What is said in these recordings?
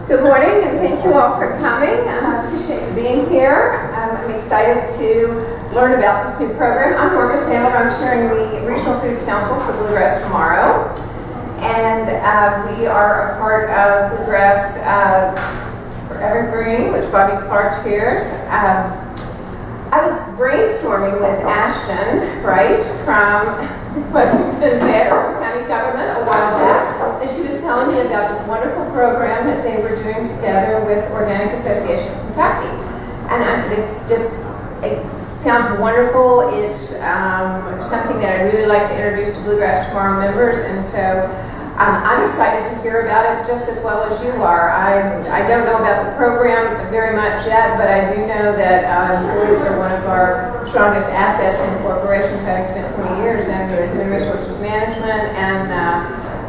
Good morning, and thank you all for coming. I appreciate you being here. I'm excited to learn about this new program. I'm Norma Taylor. I'm chairing the Regional Food Council for Bluegrass Tomorrow. And we are a part of Bluegrass for Evergreen, which Bobby Clark chairs. I was brainstorming with Ashton, right, from Lexington Fair County Government a while back, and she was telling me about this wonderful program that they were doing together with Organic Association of Kentucky. And I said, it sounds wonderful. It's something that I'd really like to introduce to Bluegrass Tomorrow members, and so I'm excited to hear about it just as well as you are. I don't know about the program very much yet, but I do know that employees are one of our strongest assets in corporations, having spent 20 years in human resources management, and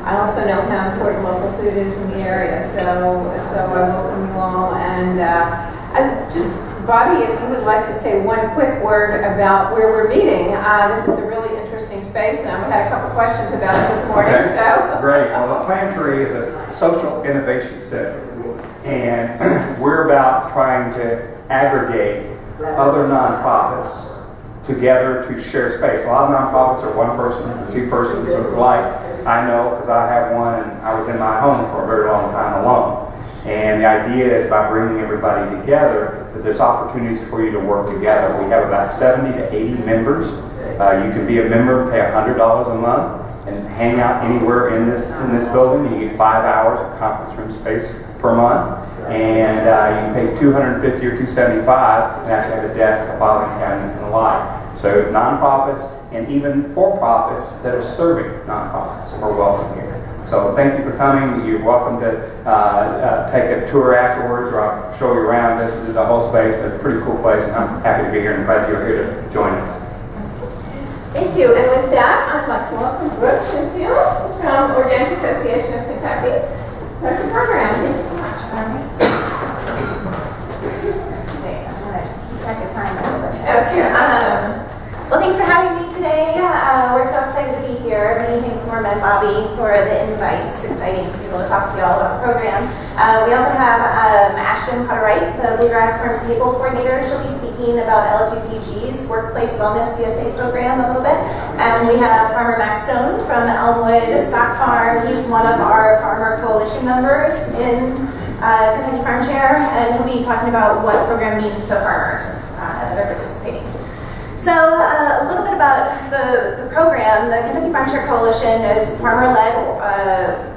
I also know how important local food is in the area, so I welcome you all. And Bobby, if you would like to say one quick word about where we're meeting. This is a really interesting space, and I've had a couple questions about it this morning. Okay. So Great. Well, the Plantry is a social innovation center, and we're about trying to aggregate other nonprofits together to share space. A lot of nonprofits are one person, two persons, sort of like I know because I have one, and I was in my home for a very long time alone. And the idea is by bringing everybody together that there's opportunities for you to work together. We have about 70 to 80 members. You can be a member, pay $100 a month, and hang out anywhere in this building. You get 5 hours of conference room space per month, and you can pay $250 or $275 and actually have a desk, a filing cabinet, and the like. So nonprofits and even for-profits that are serving nonprofits are welcome here. So thank you for coming. You're welcome to take a tour afterwards, or I'll show you around the whole space. But it's a pretty cool place, and I'm happy to be here and glad you're here to join us. thank you. And with that, I'd like to welcome Brooke Shinfield from Organic Association of Kentucky. Start the program. Thank you so much. I'm going to keep track of time. Okay. Well, thanks for having me today. We're so excited to be here. Many thanks, Norma and Bobby, for the invite. It's exciting to be able to talk to you all about the program. We also have Ashton Potterwright, the Bluegrass Farm to Table Coordinator. She'll be speaking about LFUCG's Workplace Wellness CSA program a little bit. And we have Farmer Max Stone from Elmwood Stock Farm. He's one of our Farmer Coalition members in Kentucky Farm Share, and he'll be talking about what the program means to farmers that are participating. So a little bit about the program. The Kentucky Farm Share Coalition is a farmer-led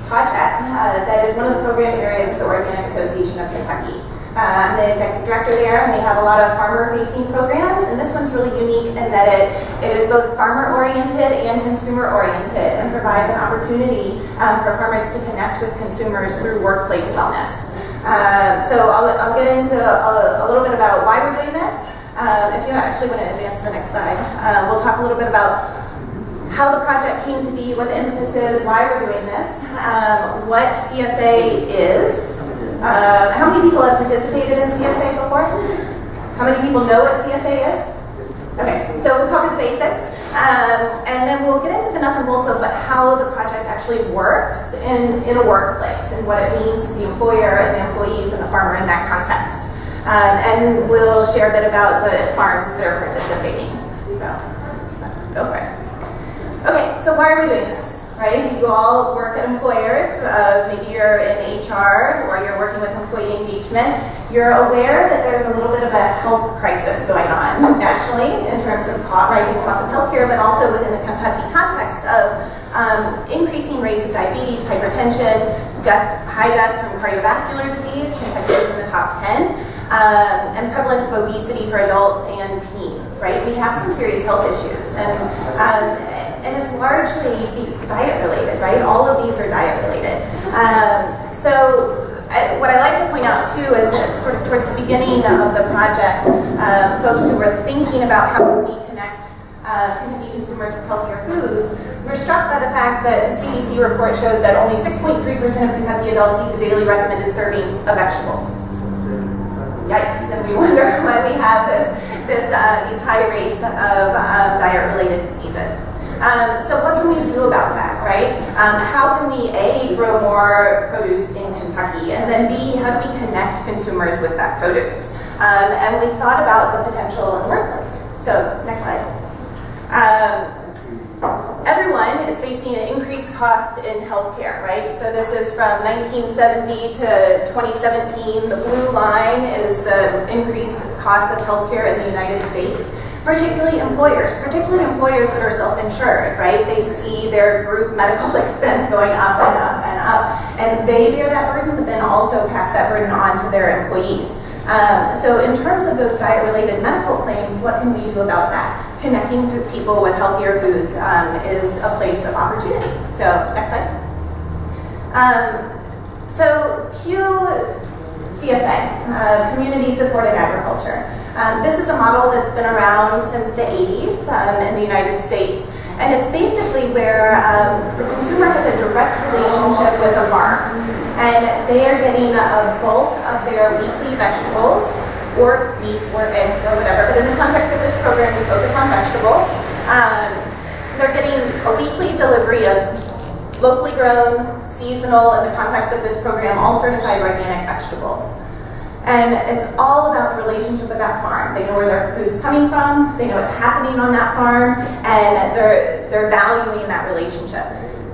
project that is one of the program areas of the Organic Association of Kentucky. I'm the executive director there, and we have a lot of farmer-facing programs, and this one's really unique in that it is both farmer-oriented and consumer-oriented and provides an opportunity for farmers to connect with consumers through workplace wellness. So I'll get into a little bit about why we're doing this. If you actually want to advance to the next slide, we'll talk a little bit about how the project came to be, what the impetus is, why we're doing this, what CSA is. How many people have participated in CSA before? How many people know what CSA is? Okay, so we'll cover the basics, and then we'll get into the nuts and bolts of how the project actually works in a workplace and what it means to the employer and the employees and the farmer in that context. And we'll share a bit about the farms that are participating. So, go for it. Okay, so why are we doing this, right? You all work at employers. Maybe you're in HR or you're working with employee engagement. You're aware that there's a little bit of a health crisis going on nationally in terms of rising costs of healthcare, but also within the Kentucky context of increasing rates of diabetes, hypertension, high deaths from cardiovascular disease. Kentucky is in the top 10. And prevalence of obesity for adults and teens, right? We have some serious health issues, and it's largely diet related, right? All of these are diet related. So what I like to point out too is that sort of towards the beginning of the project, folks who were thinking about how can we connect Kentucky consumers with healthier foods, we're struck by the fact that the CDC report showed that only 6.3% of Kentucky adults eat the daily recommended servings of vegetables. Yikes, and we wonder why we have these high rates of diet-related diseases. So what can we do about that, right? How can we, A, grow more produce in Kentucky, and then B, how do we connect consumers with that produce? And we thought about the potential in the workplace. So, next slide. Everyone is facing an increased cost in healthcare, right? So this is from 1970 to 2017. The blue line is the increased cost of healthcare in the United States, particularly employers that are self-insured, right? They see their group medical expense going up and up and up, and they bear that burden, but then also pass that burden on to their employees. So in terms of those diet-related medical claims, what can we do about that? Connecting people with healthier foods is a place of opportunity. So, next slide. So, QCSA, Community Supported Agriculture. This is a model that's been around since the 80s in the United States. And it's basically where the consumer has a direct relationship with a farm. And they are getting a bulk of their weekly vegetables, or meat, or eggs, or whatever. But in the context of this program, we focus on vegetables. They're getting a weekly delivery of locally grown, seasonal, in the context of this program, all certified organic vegetables. And it's all about the relationship with that farm. They know where their food's coming from, they know what's happening on that farm, and they're valuing that relationship.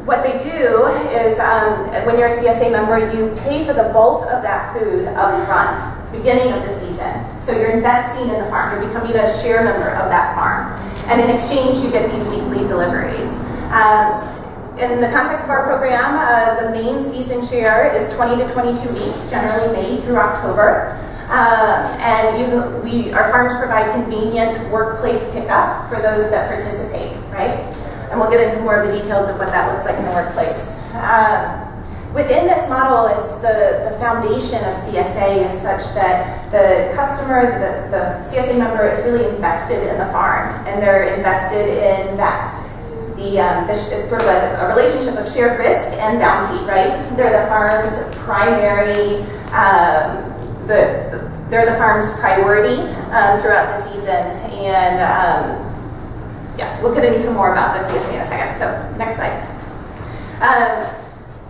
What they do is, when you're a CSA member, you pay for the bulk of that food up front, beginning of the season. So you're investing in the farm, you're becoming a share member of that farm. And in exchange, you get these weekly deliveries. In the context of our program, the main season share is 20 to 22 weeks, generally May through October. And our farms provide convenient workplace pickup for those that participate, right? And we'll get into more of the details of what that looks like in the workplace. Within this model, it's the foundation of CSA is such that the customer, the CSA member is really invested in the farm, and they're invested in that. It's sort of a relationship of shared risk and bounty, right? They're the farm's primary, they're the farm's priority throughout the season, and yeah, we'll get into more about this in a second. So, next slide.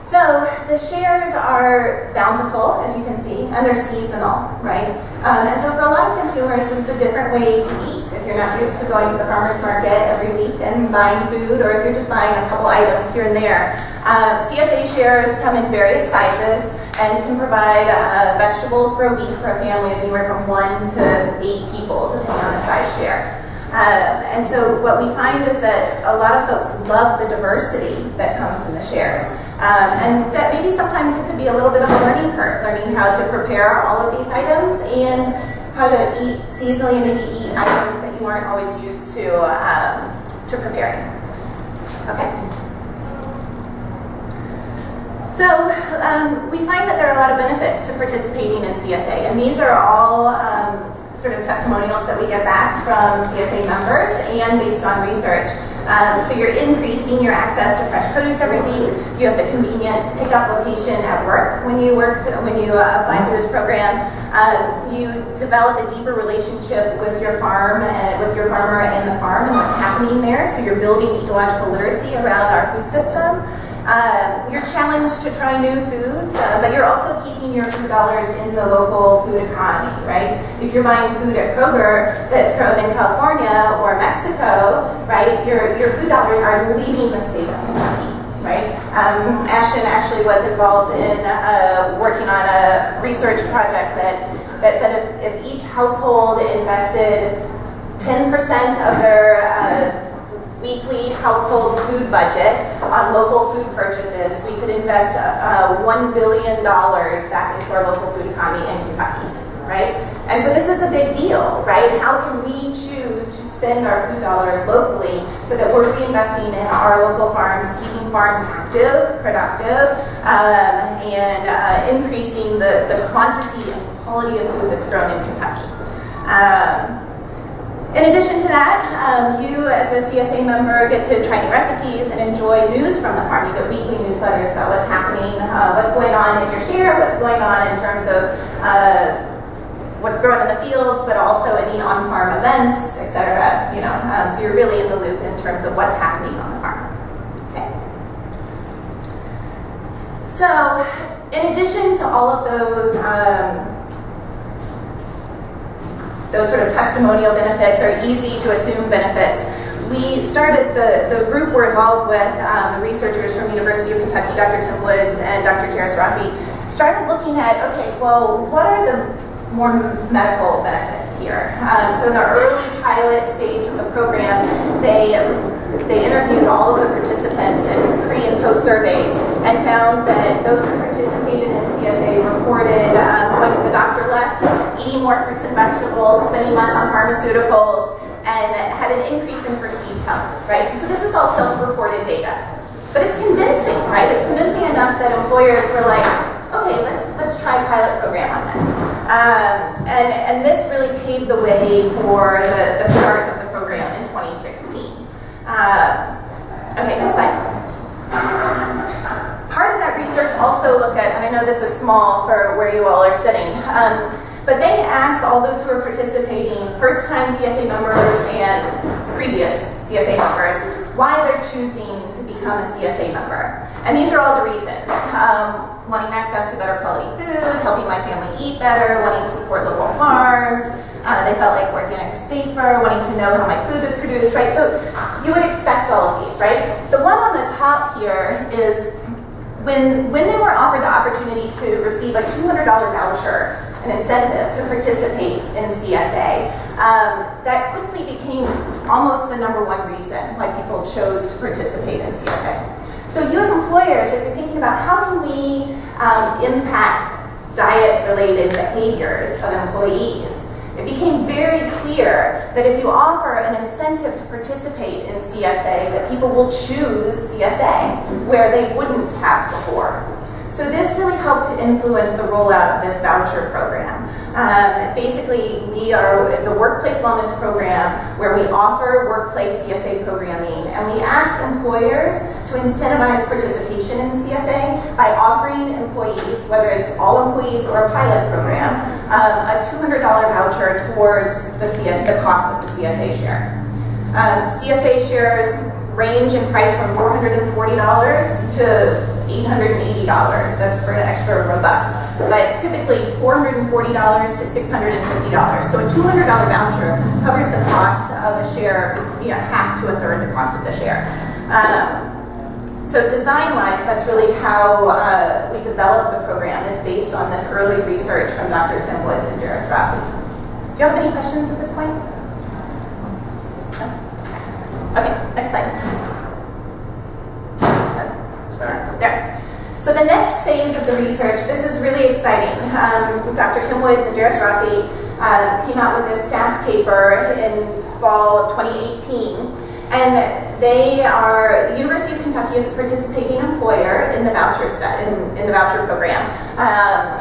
So the shares are bountiful, as you can see, and they're seasonal, right? And so for a lot of consumers, this is a different way to eat. If you're not used to going to the farmer's market every week and buying food, or if you're just buying a couple items here and there, CSA shares come in various sizes and can provide vegetables for a week for a family of anywhere from 1 to 8 people, depending on the size share. And so what we find is that a lot of folks love the diversity that comes in the shares. And that maybe sometimes it could be a little bit of a learning curve, learning how to prepare all of these items and how to eat seasonally and maybe eat items that you weren't always used to preparing. Okay. So we find that there are a lot of benefits to participating in CSA, and these are all sort of testimonials that we get back from CSA members and based on research. So you're increasing your access to fresh produce every week. You have the convenient pickup location at work when you apply for this program. You develop a deeper relationship with your farm and with your farmer and the farm and what's happening there. So you're building ecological literacy around our food system. You're challenged to try new foods, but you're also keeping your food dollars in the local food economy, right? If you're buying food at Kroger that's grown in California or Mexico, right, your food dollars are leaving the state of Kentucky, right? Ashton actually was involved in working on a research project that said if each household invested 10% of their weekly household food budget on local food purchases, we could invest $1 billion back into our local food economy in Kentucky, right? And so this is a big deal, right? How can we choose to spend our food dollars locally so that we're reinvesting in our local farms, keeping farms active, productive, and increasing the quantity and quality of food that's grown in Kentucky. In addition to that, you as a CSA member get to try new recipes and enjoy news from the farm. You get weekly newsletters about what's happening, what's going on in your share, what's going on in terms of what's growing in the fields, but also any on-farm events, etc. So you're really in the loop in terms of what's happening on So, in addition to all of those sort of testimonial benefits or easy to assume benefits, we started the group we're involved with, the researchers from University of Kentucky, Dr. Tim Woods and Dr. Jairus Rossi, started looking at, okay, well, what are the more medical benefits here? So in the early pilot stage of the program, they interviewed all of the participants in pre and post surveys and found that those who participated in CSA reported going to the doctor less, eating more fruits and vegetables, spending less on pharmaceuticals, and had an increase in perceived health, right? So this is all self-reported data. But it's convincing, right? It's convincing enough that employers were like, okay, let's try a pilot program on this. And this really paved the way for the start of the program in 2016. Okay, next slide. Part of that research also looked at, and I know this is small for where you all are sitting, but they asked all those who were participating, first-time CSA members and previous CSA members, why they're choosing to become a CSA member. And these are all the reasons. Wanting access to better quality food, helping my family eat better, wanting to support local farms, they felt like organic was safer, wanting to know how my food was produced, right? So you would expect all of these, right? The one on the top here is when they were offered the opportunity to receive a $200 voucher, an incentive to participate in CSA, that quickly became almost the number one reason why people chose to participate in CSA. So you as employers, if you're thinking about how can we impact diet-related behaviors of employees, it became very clear that if you offer an incentive to participate in CSA, that people will choose CSA where they wouldn't have before. So this really helped to influence the rollout of this voucher program. Basically, it's a workplace wellness program where we offer workplace CSA programming, and we ask employers to incentivize participation in CSA by offering employees, whether it's all employees or a pilot program, a $200 voucher towards the cost of the CSA share. CSA shares range in price from $440 to $880. That's for an extra robust. But typically $440 to $650. So a $200 voucher covers the cost of a share, half to a third the cost of the share. So design-wise, that's really how we developed the program. It's based on this early research from Dr. Tim Woods and Jairus Rossi. Do you have any questions at this point? Okay, next slide. There. So the next phase of the research, this is really exciting. Dr. Tim Woods and Jairus Rossi came out with this staff paper in fall of 2018. And the University of Kentucky is a participating employer in the voucher in the voucher program.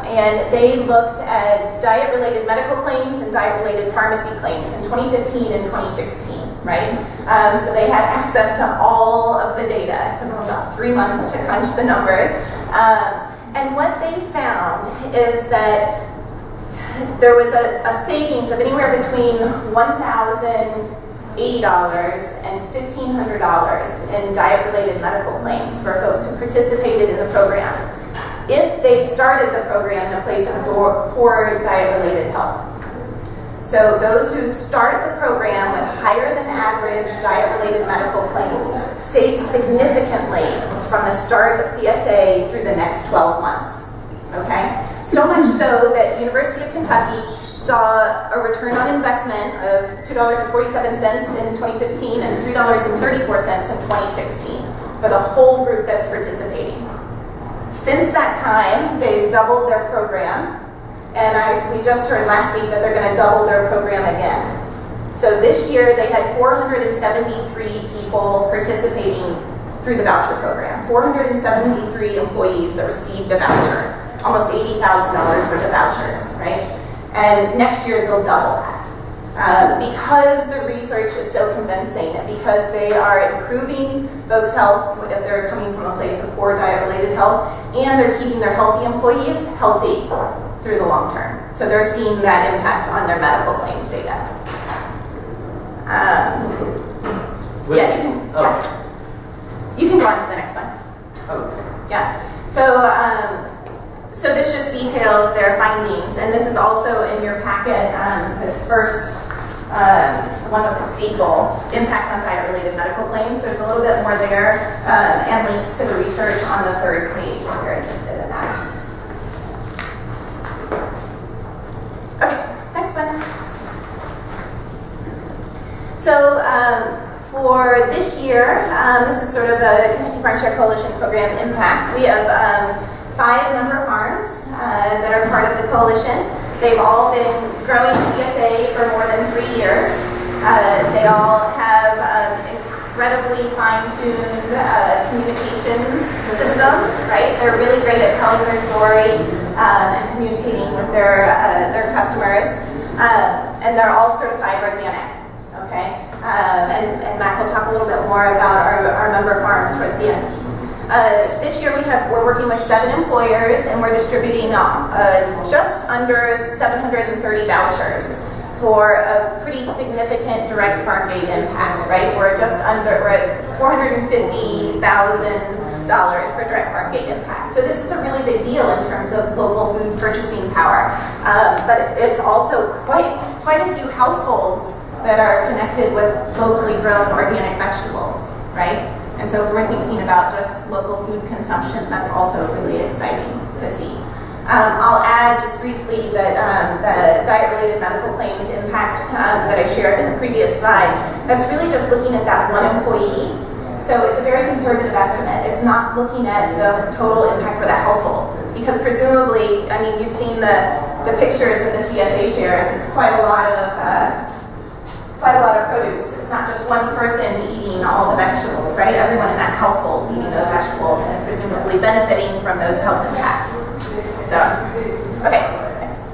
And they looked at diet-related medical claims and diet-related pharmacy claims in 2015 and 2016. Right? So they had access to all of the data. It took them about 3 months to crunch the numbers. And what they found is that there was a savings of anywhere between $1,080 and $1,500 in diet-related medical claims for folks who participated in the program if they started the program in a place of poor diet-related health. So those who start the program with higher than average diet-related medical claims save significantly from the start of CSA through the next 12 months, okay? So much so that University of Kentucky saw a return on investment of $2.47 in 2015 and $3.34 in 2016 for the whole group that's participating. Since that time, they've doubled their program. And we just heard last week that they're going to double their program again. So this year they had 473 people participating through the voucher program. 473 employees that received a voucher. Almost $80,000 worth of vouchers, right? And next year they'll double that. Because the research is so convincing, and because they are improving folks' health if they're coming from a place of poor diet-related health, and they're keeping their healthy employees healthy through the long term. So they're seeing that impact on their medical claims data. You can go on to the next one. Okay. Yeah. So this just details their findings, and this is also in your packet, this first one of the staple, impact on diet-related medical claims. There's a little bit more there, and links to the research on the third page if you're interested in that. Okay, next one. So for this year, this is sort of the Kentucky Farm Share Coalition Program Impact. We have 5 member farms that are part of the coalition. They've all been growing CSA for more than 3 years. They all have incredibly fine-tuned communications systems, right? They're really great at telling their story and communicating with their customers. And they're all certified organic, okay? And Mac will talk a little bit more about our member farms towards the end. This year we're working with 7 employers, and we're distributing just under 730 vouchers for a pretty significant direct farm gate impact, right? We're at $450,000 for direct farm gate impact. So this is a really big deal in terms of local food purchasing power. But it's also quite a few households that are connected with locally grown organic vegetables, right? And so if we're thinking about just local food consumption, that's also really exciting to see. I'll add just briefly that the diet-related medical claims impact that I shared in the previous slide, that's really just looking at that one employee. So it's a very conservative estimate. It's not looking at the total impact for that household. Because presumably, I mean, you've seen the pictures of the CSA shares. It's quite a lot of produce. It's not just one person eating all the vegetables, right? Everyone in that household is eating those vegetables and presumably benefiting from those health impacts. So, okay, next.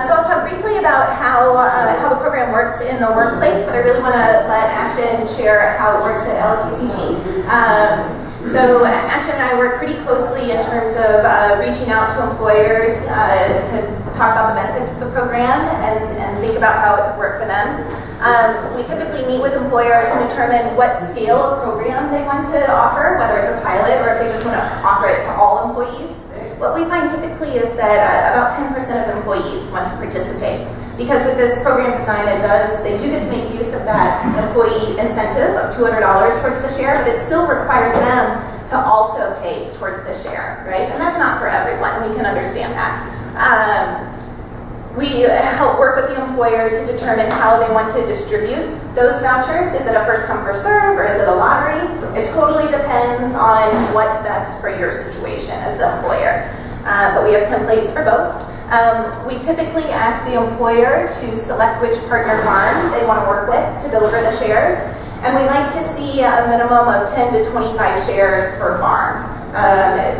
So I'll talk briefly about how the program works in the workplace, but I really want to let Ashton share how it works at LPCG. So Ashton and I work pretty closely in terms of reaching out to employers to talk about the benefits of the program and think about how it could work for them. We typically meet with employers and determine what scale of program they want to offer, whether it's a pilot or if they just want to offer it to all employees. What we find typically is that about 10% of employees want to participate. Because with this program design, they do get to make use of that employee incentive of $200 towards the share, but it still requires them to also pay towards the share, right? And that's not for everyone, we can understand that. We help work with the employer to determine how they want to distribute those vouchers. Is it a first come first serve or is it a lottery? It totally depends on what's best for your situation as the employer. But we have templates for both. We typically ask the employer to select which partner farm they want to work with to deliver the shares. And we like to see a minimum of 10 to 25 shares per farm.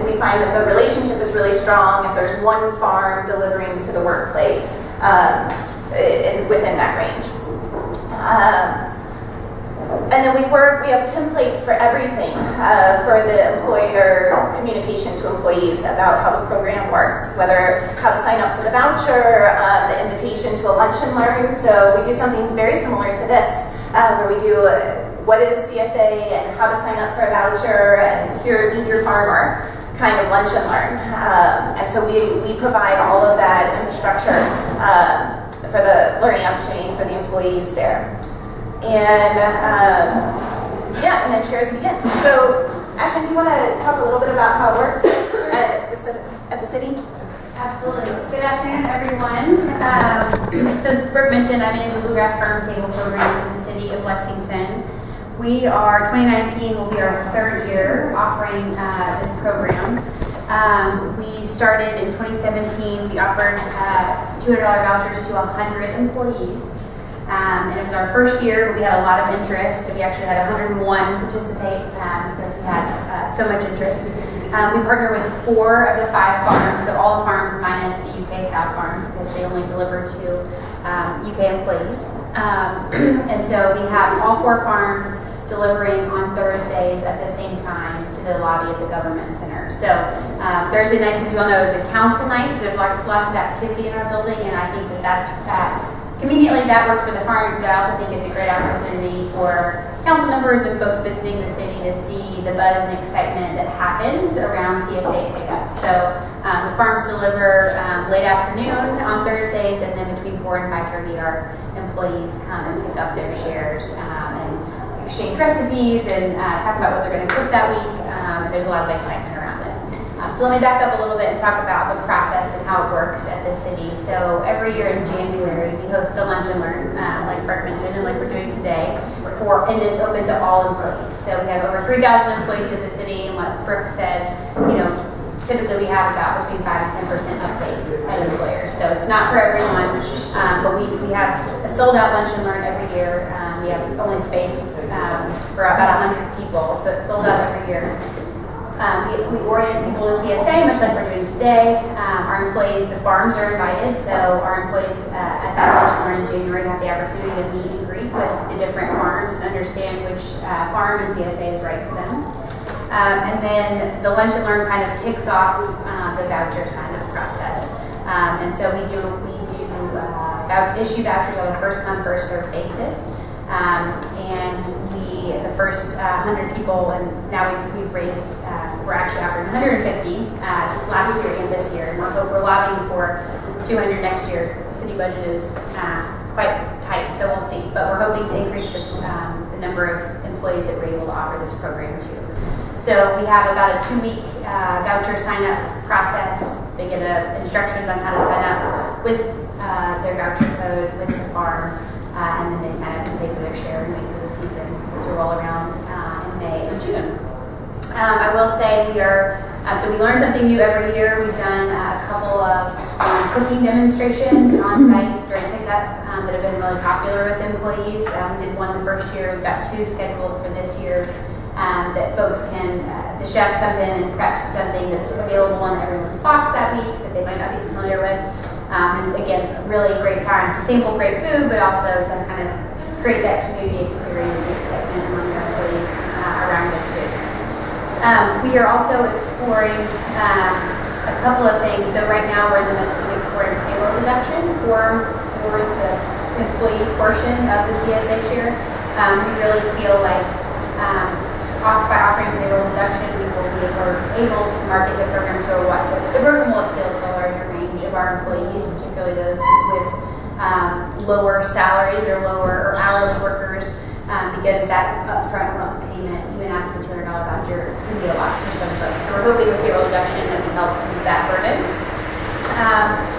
We find that the relationship is really strong if there's one farm delivering to the workplace within that range. And then we have templates for everything for the employer communication to employees about how the program works, whether how to sign up for the voucher, the invitation to a lunch and learn. So we do something very similar to this, where we do what is CSA and how to sign up for a voucher and here, meet your farmer kind of lunch and learn. And so we provide all of that infrastructure for the learning opportunity for the employees there. And and then shares begin. So Ashton, do you want to talk a little bit about how it works at the city? Absolutely. Good afternoon, everyone. So as Brooke mentioned, I manage the Bluegrass Farm Table program in the city of Lexington. 2019 will be our 3rd year offering this program. We started in 2017. We offered $200 vouchers to 100 employees. And it was our first year, but we had a lot of interest. We actually had 101 participate because we had so much interest. We partner with 4 of the 5 farms, so all the farms minus the UK South Farm because they only deliver to UK employees. And so we have all 4 farms delivering on Thursdays at the same time to the lobby of the government center. So Thursday nights, as you all know, is a council night. So there's lots of activity in our building, and I think that's Conveniently, that worked for the farm, but I also think it's a great opportunity for council members and folks visiting the city to see the buzz and excitement that happens around CSA pickup. So the farms deliver late afternoon on Thursdays, and then between 4 and 5:30, our employees come and pick up their shares and exchange recipes and talk about what they're going to cook that week. There's a lot of excitement around it. So let me back up a little bit and talk about the process and how it works at the city. So every year in January, we host a lunch and learn, like Brooke mentioned, and like we're doing today, and it's open to all employees. So we have over 3,000 employees in the city, and what Brooke said, typically we have about between 5 and 10% uptake at employers. So it's not for everyone, but we have a sold out lunch and learn every year. We have only space for about 100 people, so it's sold out every year. We orient people to CSA, much like we're doing today. Our employees, the farms are invited, so our employees at that lunch and learn in January have the opportunity to meet and greet with the different farms and understand which farm in CSA is right for them. And then the lunch and learn kind of kicks off the voucher sign-up process. And so we do issue vouchers on a first-come, first-served basis. And the first 100 people, and now we've raised, we're actually offering 150 last year and this year, and we're lobbying for 200 next year. The city budget is quite tight, so we'll see. But we're hoping to increase the number of employees that we're able to offer this program to. So we have about a 2-week voucher sign-up process. They get instructions on how to sign up with their voucher code with the farm. And then they sign up and pay for their share and wait for the season to roll around in May and June. I will say so we learn something new every year. We've done a couple of cooking demonstrations on site during pickup that have been really popular with employees. We did one the first year. We've got 2 scheduled for this year that folks can, the chef comes in and preps something that's available in everyone's box that week that they might not be familiar with. And again, really great time to sample great food, but also to kind of create that community experience and excitement among our employees around good food. We are also exploring a couple of things. So right now we're in the midst of exploring payroll deduction for the employee portion of the CSA share. We really feel like by offering payroll deduction, we will be able to market the program to the program will appeal to a larger range of our employees, particularly those with lower salaries or hourly workers, because that upfront month payment, even after the $200 voucher, can be a lot for some folks. So we're hoping with payroll deduction that we help ease that burden.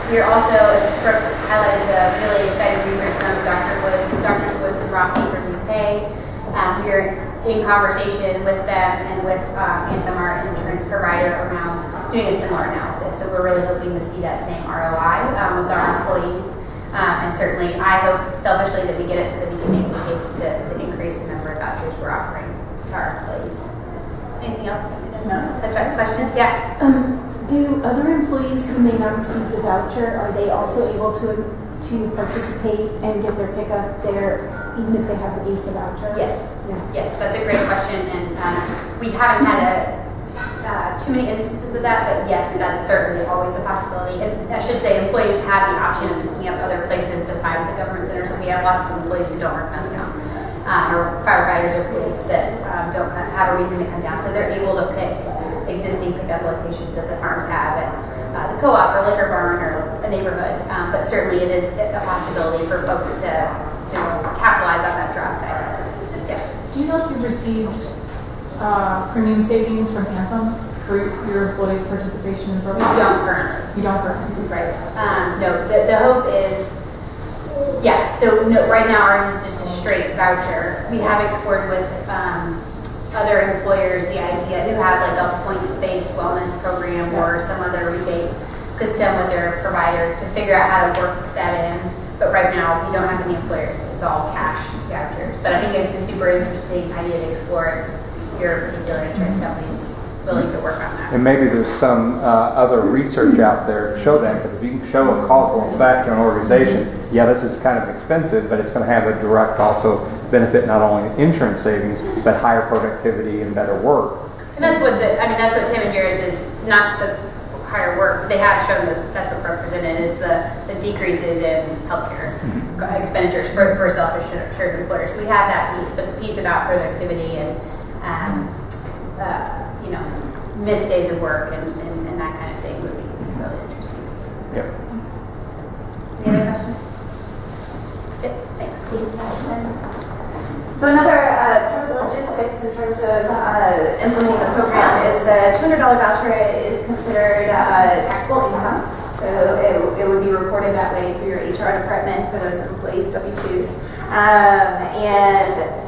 We are also, as Brooke highlighted, the really exciting research from Dr. Woods and Rossi from UK. We are in conversation with them and with Anthem, our insurance provider, around doing a similar analysis. So we're really hoping to see that same ROI with our employees. And certainly, I hope selfishly that we get it to the beginning of the case to increase the number of vouchers we're offering to our employees. Anything else? No. That's right. Questions? Yeah. Do other employees who may not receive the voucher, are they also able to participate and get their pickup there, even if they haven't used the voucher? Yes. Yeah. Yes, that's a great question, and we haven't had too many instances of that, but yes, that's certainly always a possibility. And I should say employees have the option of picking up other places besides the government center, so we have lots of employees who don't work downtown, or firefighters or police that don't have a reason to come down, so they're able to pick existing pickup locations that the farms have at the co-op or liquor barn or a neighborhood, but certainly it is a possibility for folks to capitalize on that drop site. Yeah. Do you know if you've received premium savings from Anthem for your employees' participation in the program? We don't currently. You don't currently? Right. No, the hope is, yeah, so no, right now ours is just a straight voucher. We have explored with other employers the idea who have like a points-based wellness program or some other rebate system with their provider to figure out how to work that in. But right now, we don't have any employers. It's all cash vouchers. But I think it's a super interesting idea to explore if your particular insurance company is willing to work on that. And maybe there's some other research out there to show that, because if you can show a causal effect to an organization, yeah, this is kind of expensive, but it's going to have a direct also benefit not only insurance savings, but higher productivity and better work. And that's what that's what Tim and Jairus is, not the higher work. They have shown this, that's what represented is the decreases in healthcare expenditures for self-assured employers. So we have that piece, but the piece about productivity and, missed days of work and that kind of thing would be really interesting. Yep. Any other questions? Yep, thanks. So another part of the logistics in terms of implementing the program is the $200 voucher is considered taxable income. So it would be reported that way through your HR department for those employees' W-2s. And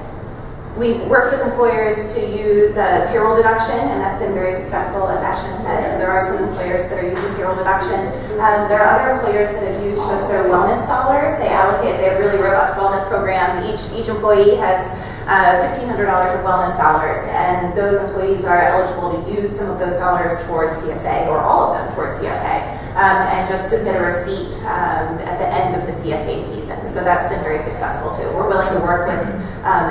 we've worked with employers to use payroll deduction, and that's been very successful, as Ashton said. So there are some employers that are using payroll deduction. There are other employers that have used just their wellness dollars. They have really robust wellness programs. Each employee has $1,500 of wellness dollars, and those employees are eligible to use some of those dollars towards CSA, or all of them towards CSA, and just submit a receipt at the end of the CSA season. So that's been very successful too. We're willing to work with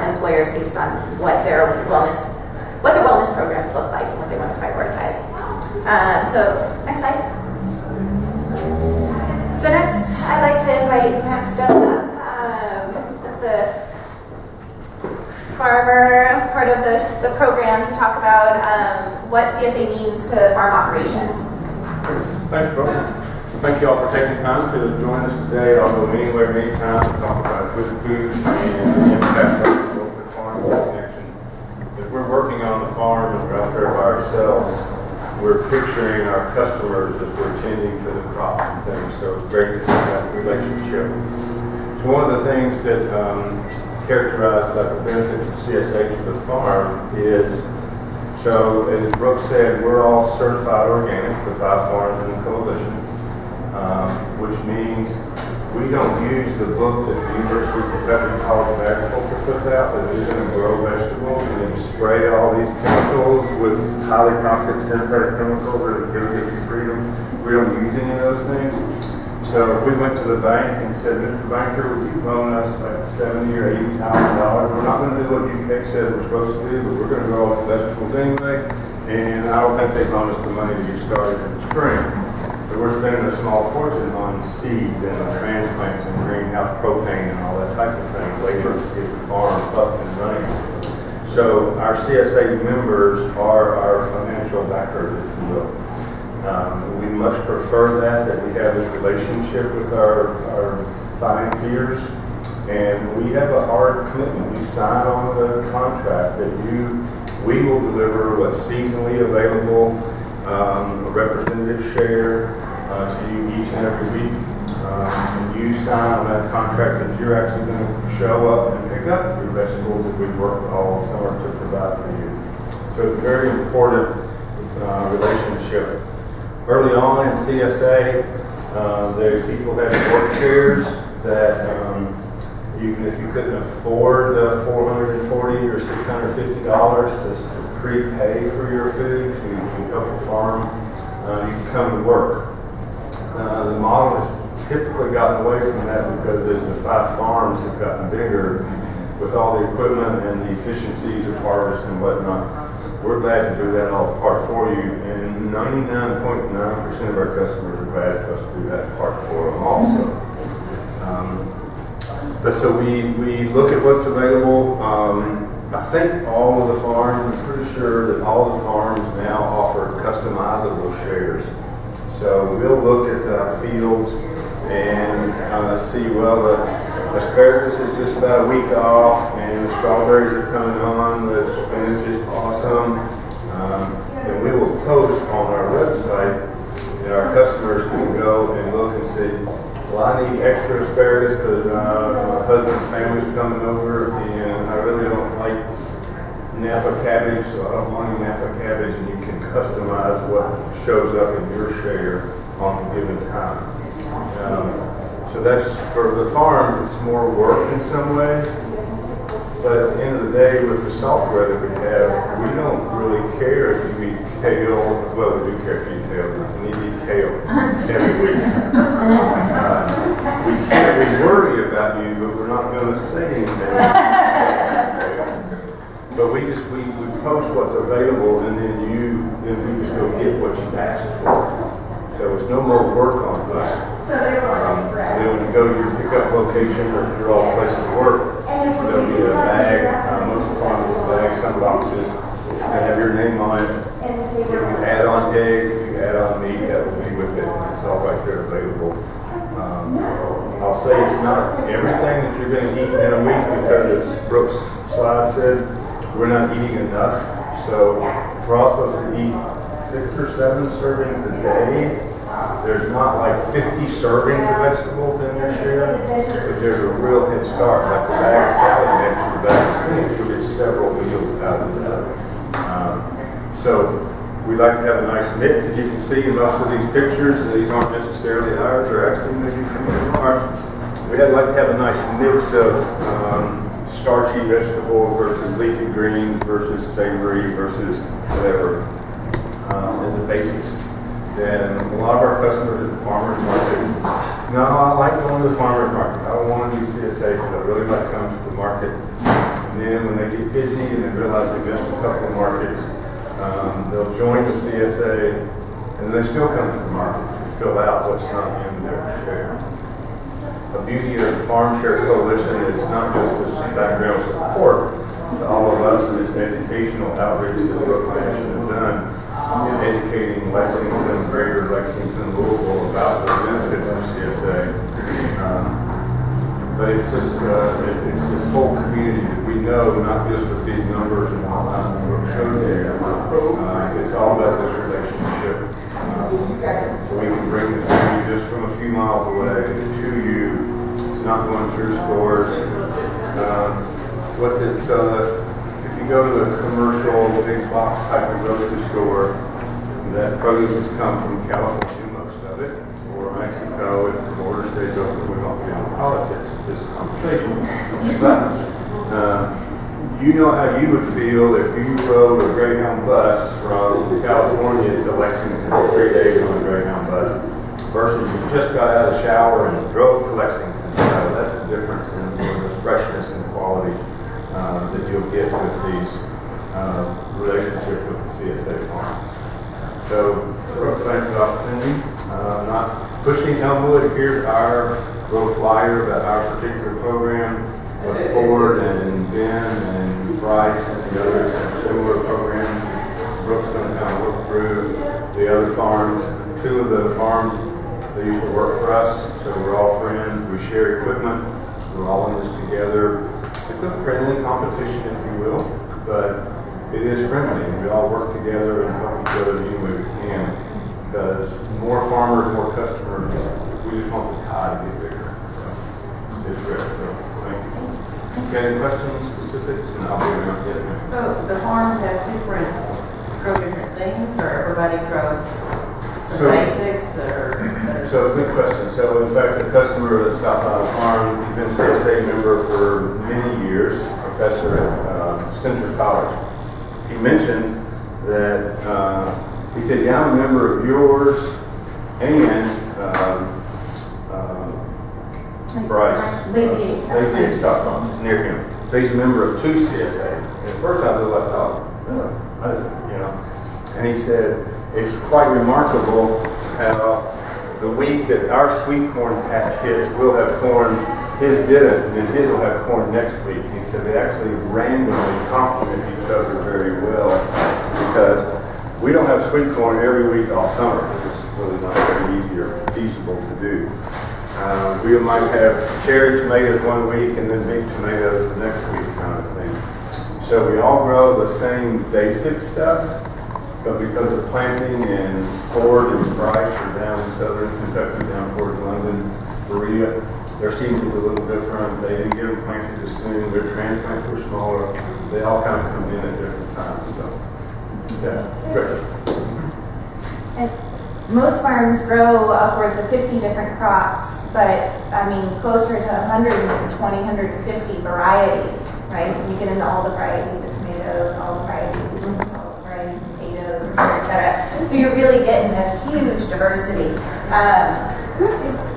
employers based on what their wellness programs look like and what they want to prioritize. So next slide. So next, I'd like to invite Matt Stone up as the farmer part of the program to talk about what CSA means to farm operations. Thanks, Brooke. Thank you all for taking time to join us today. I'll go anywhere, anytime to talk about good food and the impact of the local farm connection. If we're working on the farm and we're out there by ourselves, we're picturing our customers as we're tending to the crops and things. So it's great to have that relationship. So one of the things that characterized by the benefits of CSA to the farm is, so as Brooke said, we're all certified organic, the 5 farms in the coalition, which means we don't use the book that the University of Kentucky College of Agriculture puts out that you're going to grow vegetables and then spray all these chemicals with highly toxic synthetic chemicals that are going to give you freedom. We don't use any of those things. So if we went to the bank and said, Mr. Banker, would you loan us like $70,000 or $80,000? We're not going to do what UK said we're supposed to do, but we're going to grow all the vegetables anyway. And I don't think they loan us the money to get started in the spring. But we're spending a small fortune on seeds and transplants and greenhouse propane and all that type of thing, labor to get the farm up and running. So our CSA members are our financial backers, if you will. We much prefer that we have this relationship with our financiers, and we have a hard commitment. We sign on the contract that we will deliver what's seasonally available, a representative share to you each and every week. And you sign on that contract that you're actually going to show up and pick up your vegetables that we've worked all summer to provide for you. So it's a very important relationship. Early on in CSA, the people had work shares that even if you couldn't afford the $440 or $650 to prepay for your food to help the farm, you could come to work. The model has typically gotten away from that because as the 5 farms have gotten bigger with all the equipment and the efficiencies of harvest and whatnot. We're glad to do that all part for you, and 99.9% of our customers are glad for us to do that part for them also. But so we look at what's available. I think all of the farms, I'm pretty sure that all the farms now offer customizable shares. So we'll look at the fields and see, well, the asparagus is just about a week off, and the strawberries are coming on, the spinach is awesome. And we will post on our website, and our customers can go and look and see, well, I need extra asparagus because my husband's family's coming over, and I really don't like Napa cabbage, so I don't want any Napa cabbage, and you can customize what shows up in your share on a given time. So that's, for the farms, it's more work in some ways, but at the end of the day, with the software that we have, we don't really care if you eat kale. Well, we do care if you eat kale. You need to eat kale every week. We worry about you, but we're not going to say anything. But we post what's available, and then you just go get what you asked for. So it's no more work on us. So then when you go to your pickup location or your all places of work, there'll be a bag, most of the farms will have bags, some boxes, that have your name on it. If you add on eggs, if you add on meat, that will be with it, and it's all right there available. I'll say it's not everything that you're going to eat in a week because, as Brooks' slide said, we're not eating enough. So if we're all supposed to eat 6 or 7 servings a day, there's not like 50 servings of vegetables in this year, but there's a real head start. Like the bag of salad mix or the bag of spinach, you'll get several meals out of that. So we like to have a nice mix. As you can see in most of these pictures, these aren't necessarily ours, or actually maybe some of them are. We'd like to have a nice mix of starchy vegetable versus leafy greens versus savory versus whatever as the basics. Then a lot of our customers at the farmer's market, no, I like going to the farmer's market. I don't want to do CSA because I really like coming to the market. And then when they get busy and they realize they missed a couple of markets, they'll join the CSA and they still come to the market to fill out what's not in their share. The beauty of the Farm Share Coalition is not just this background support to all of us and this educational outreach that Brooke Mansion has done in educating Lexington, Greater Lexington, Louisville about the benefits of CSA. But it's just it's this whole community that we know, not just with these numbers and whatnot that we're showing there. It's all about this relationship. So we can bring the food just from a few miles away to you. It's not going through stores. What's it? So if you go to a commercial big box type of grocery store, that produce has come from California, most of it, or Mexico. If the border stays open, we won't get into politics with this conversation. But you know how you would feel if you rode a Greyhound bus from California to Lexington 3 days on a Greyhound bus versus you just got out of the shower and drove to Lexington. So that's the difference in the freshness and quality that you'll get with these relationships with the CSA farm. So, Brooke, thanks for the opportunity. Not pushing Elmwood. Here's our little flyer about our particular program. But Ford and Ben and Bryce and the others have similar programs. Brooke's going to kind of look through the other farms. 2 of the farms, they used to work for us, so we're all friends. We share equipment. We're all in this together. It's a friendly competition, if you will, but it is friendly. We all work together and help each other any way we can, because more farmers, more customers, we just want the pie to get bigger. So it's great. So thank you. Okay, any questions, specifics? And I'll be around. Yes, ma'am. So the farms have grow different things, or everybody grows some basics, or? So good question. So in fact, a customer that stopped by the farm, he's been a CSA member for many years, professor at Central College. He mentioned that, he said, yeah, I'm a member of yours and Bryce. Lazy Eight Stock Farm near him. So he's a member of 2 CSAs. At first I was like, and he said, it's quite remarkable how the week that our sweet corn patch hits, we'll have corn, his didn't, and then his will have corn next week. He said they actually randomly complement each other very well because we don't have sweet corn every week all summer. It's really not very easy or feasible to do. We might have cherry tomatoes one week and then big tomatoes the next week kind of thing. So we all grow the same basic stuff, but because of planting and Ford and Bryce are down in southern Kentucky, down towards London, Berea, their season's a little different. They didn't get them planted as soon. Their transplants were smaller. They all kind of come in at different times. So, yeah, great. Most farms grow upwards of 50 different crops, but I mean closer to 120, 150 varieties, right? When you get into all the varieties of tomatoes, all the varieties of potatoes, et cetera. So you're really getting a huge diversity.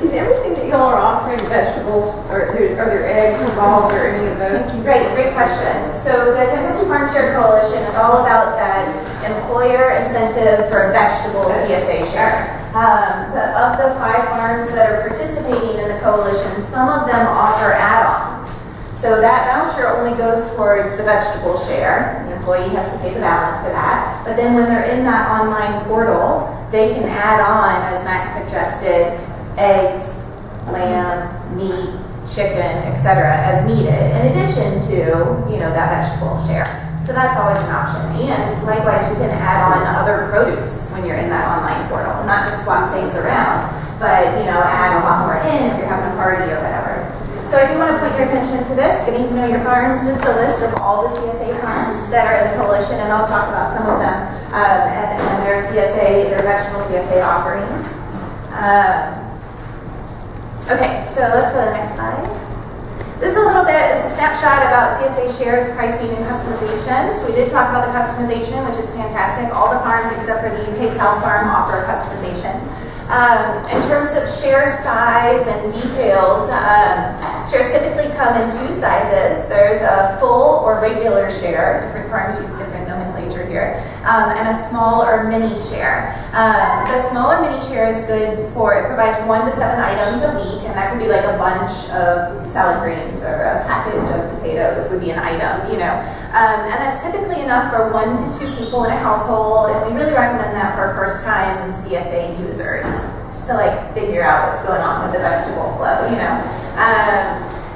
Is everything that y'all are offering vegetables, or are there eggs involved or any of those? Great question. So the Kentucky Farm Share Coalition is all about that employer incentive for vegetable CSA share. Of the 5 farms that are participating in the coalition, some of them offer add-ons. So that voucher only goes towards the vegetable share. The employee has to pay the balance for that. But then when they're in that online portal, they can add on, as Max suggested, eggs, lamb, meat, chicken, etc. as needed, in addition to, that vegetable share. So that's always an option. And likewise, you can add on other produce when you're in that online portal. Not just swap things around, but, add a lot more in if you're having a party or whatever. So if you want to put your attention to this, Getting to Know Your Farms is the list of all the CSA farms that are in the coalition, and I'll talk about some of them and their vegetable CSA offerings. Okay, so let's go to the next slide. This is a snapshot about CSA shares, pricing, and customization. So we did talk about the customization, which is fantastic. All the farms except for the UK South Farm offer customization. In terms of share size and details, shares typically come in 2 sizes. There's a full or regular share. Different farms use different nomenclature here. And a small or mini share. The small or mini share is good for, it provides 1 to 7 items a week, and that could be like a bunch of salad greens or a package of potatoes would be an item, and that's typically enough for 1 to 2 people in a household, and we really recommend that for first-time CSA users, just to figure out what's going on with the vegetable flow,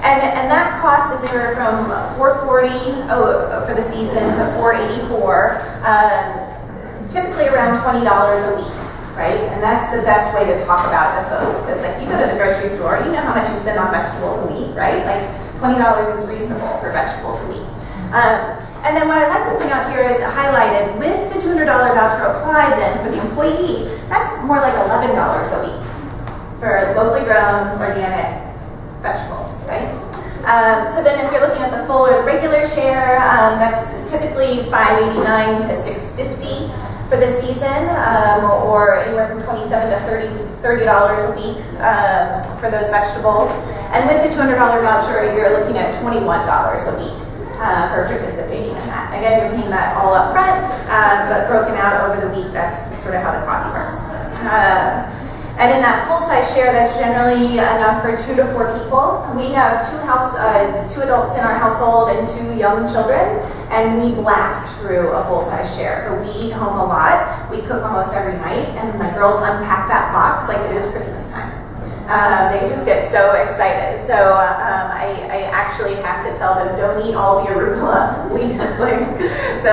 And that cost is anywhere from $4.40 for the season to $4.84, typically around $20 a week, right? And that's the best way to talk about it to folks, because you go to the grocery store, you know how much you spend on vegetables a week, right? $20 is reasonable for vegetables a week. And then what I'd like to point out here is highlighted with the $200 voucher applied then for the employee, that's more like $11 a week for locally grown organic vegetables, right? So then if you're looking at the full or the regular share, that's typically $5.89 to $6.50 for the season, or anywhere from $27 to $30 a week for those vegetables. And with the $200 voucher, you're looking at $21 a week for participating in that. Again, you're paying that all up front, but broken out over the week, that's sort of how the cost works. And in that full-size share, that's generally enough for 2 to 4 people. We have 2 adults in our household and 2 young children, and we blast through a full-size share. But we eat home a lot. We cook almost every night, and my girls unpack that box like it is Christmas time. They just get so excited. So I actually have to tell them, don't eat all the arugula. So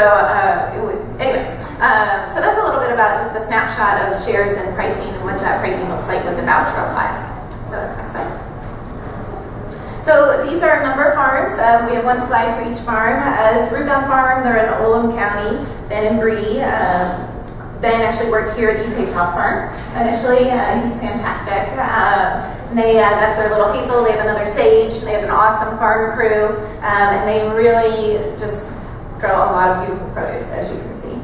that's a little bit about just the snapshot of shares and pricing and what that pricing looks like with the voucher applied. So next slide. So these are a number of farms. We have 1 slide for each farm. As Rootbound Farm, they're in Oldham County, Ben and Bree. Ben actually worked here at the UK South Farm initially. He's fantastic. That's their little Hazel. They have another Sage. They have an awesome farm crew, and they really just grow a lot of beautiful produce, as you can see.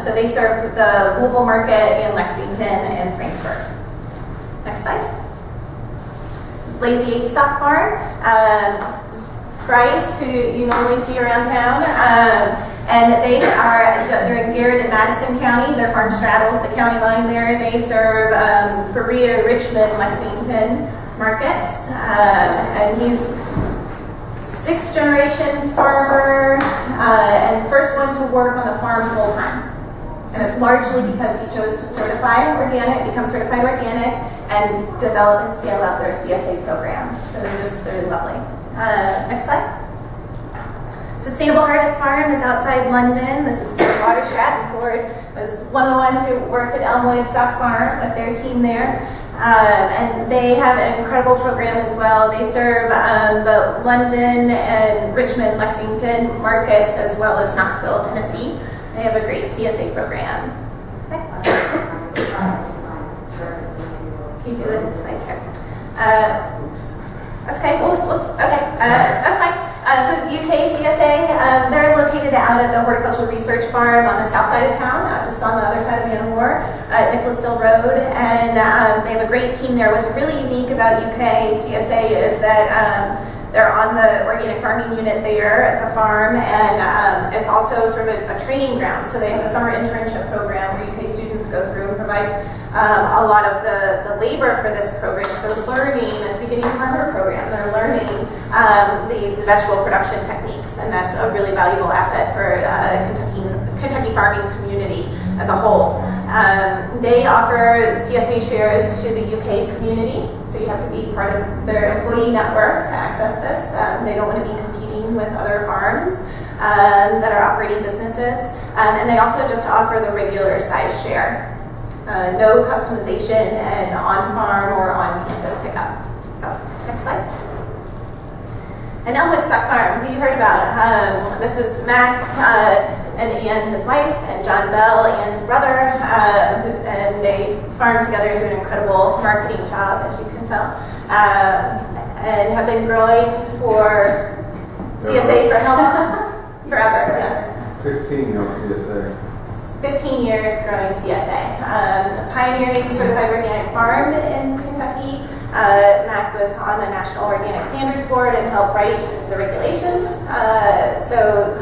So they serve the Louisville market in Lexington and Frankfurt. Next slide. This is Lazy 8 Stock Farm. Bryce, who you normally see around town. And they're in Garrett and Madison County. Their farm straddles the county line there. They serve Berea, Richmond, Lexington markets. And he's 6th generation farmer and first one to work on the farm full time. And it's largely because he chose to become certified organic, and develop and scale up their CSA program. So they're lovely. Next slide. Sustainable Harvest Farm is outside London. This is Ford Watershat, and Ford was one of the ones who worked at Elmwood Stock Farm with their team there. And they have an incredible program as well. They serve the London and Richmond, Lexington markets, as well as Knoxville, Tennessee. They have a great CSA program. Next. Can you do the next slide here? That's okay. That's fine. So it's UK CSA. They're located out at the Horticultural Research Farm on the south side of town, just on the other side of Manowar, at Nicholasville Road. And they have a great team there. What's really unique about UK CSA is that they're on the organic farming unit there at the farm, and it's also sort of a training ground. So they have a summer internship program where UK students just go through and provide a lot of the labor for this program. So learning, as beginning farmer program, they're learning these vegetable production techniques, and that's a really valuable asset for Kentucky farming community as a whole. They offer CSA shares to the UK community, so you have to be part of their employee network to access this. They don't want to be competing with other farms that are operating businesses. And they also just offer the regular size share. No customization and on-farm or on-campus pickup. So, next slide. And Elmwood Stock Farm, who you heard about. This is Mac and Ian, his wife, and John Bell, Ian's brother, and they farm together, do an incredible marketing job, as you can tell, and have been growing for CSA for how long? Forever, yeah. 15 on CSA. 15 years growing CSA. Pioneering certified organic farm in Kentucky. Mac was on the National Organic Standards Board and helped write the regulations. So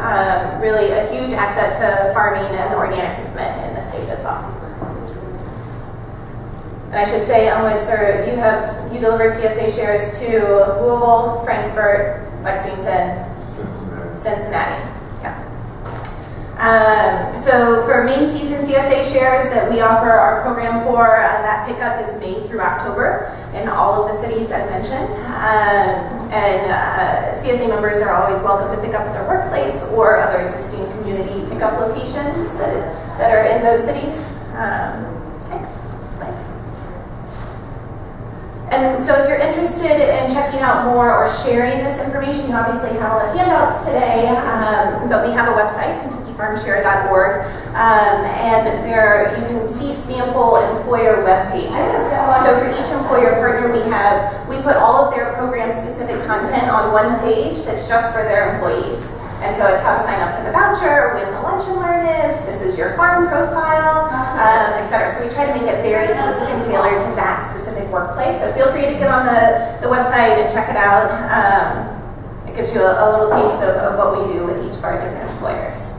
really a huge asset to farming and the organic movement in the state as well. And I should say, Elmwood, sir, you deliver CSA shares to Louisville, Frankfort, Lexington, Cincinnati. So for main season CSA shares that we offer our program for, that pickup is May through October in all of the cities I've mentioned. And CSA members are always welcome to pick up at their workplace or other existing community pickup locations that are in those cities. And so if you're interested in checking out more or sharing this information, you obviously have all the handouts today, but we have a website, KentuckyFarmShare.org, and there you can see sample employer web pages. So for each employer partner we put all of their program-specific content on one page that's just for their employees. And so it's how to sign up for the voucher, when the lunch and learn is, this is your farm profile, etc. So we try to make it very easy and tailored to that specific workplace. So feel free to get on the website and check it out. It gives you a little taste of what we do with each of our different employers.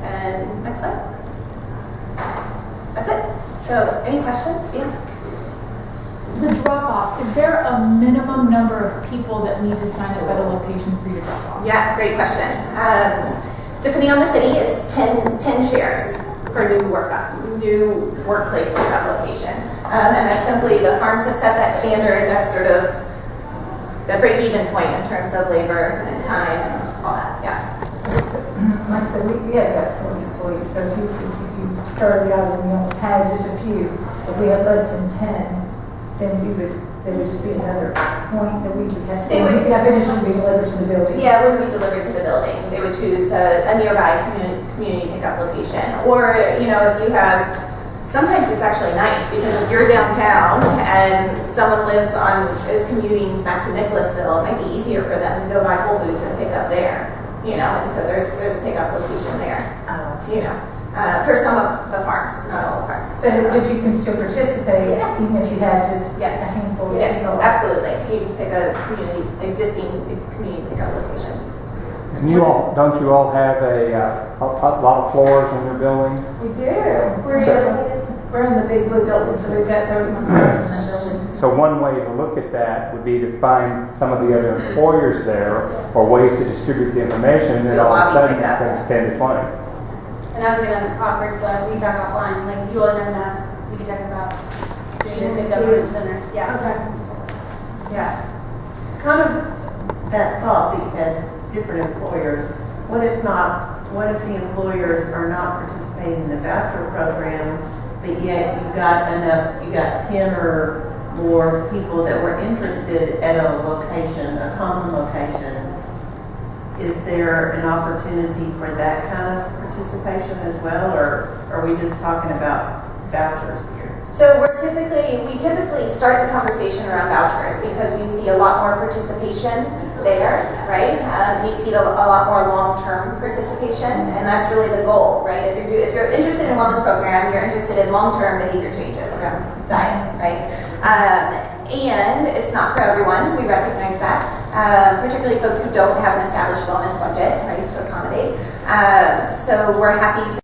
And next slide. That's it. So any questions? Yeah. The drop-off, is there a minimum number of people that need to sign up at a location for you to drop off? Yeah, great question. Depending on the city, it's 10 shares per new workplace pickup location. And that's simply the farms have set that standard. That's sort of the break-even point in terms of labor and time, all that. Yeah. Like I said, we have got 40 employees, so if you started out and you only had just a few, if we had less than 10, then there would just be another point that we would have to. It just would be delivered to the building. Yeah, it wouldn't be delivered to the building. They would choose a nearby community pickup location. Or, if you have, sometimes it's actually nice because if you're downtown and someone is commuting back to Nicholasville, it might be easier for them to go buy Whole Foods and pick up there. And so there's a pickup location there. For some of the farms, not all the farms. But you can still participate even if you have just a handful of people. Yes, absolutely. You just pick a existing community pickup location. And don't you all have a lot of floors in your building? We do. We're in the big blue building, so we've got 31 floors in that building. So one way to look at that would be to find some of the other employers there or ways to distribute the information, and then all of a sudden it becomes 10 to 20. And I was going to offer to we talk offline, like if you want to know enough, we could talk about doing a good government center. Yeah. Okay. Yeah. Kind of that thought that you had different employers. What if the employers are not participating in the voucher program, but yet you got 10 or more people that were interested at a location, a common location? Is there an opportunity for that kind of participation as well, or are we just talking about vouchers here? So we typically start the conversation around vouchers because we see a lot more participation there, right? You see a lot more long-term participation, and that's really the goal, right? If you're interested in a wellness program, you're interested in long-term behavior changes around diet, right? And it's not for everyone. We recognize that, particularly folks who don't have an established wellness budget, right, to accommodate. So we're happy to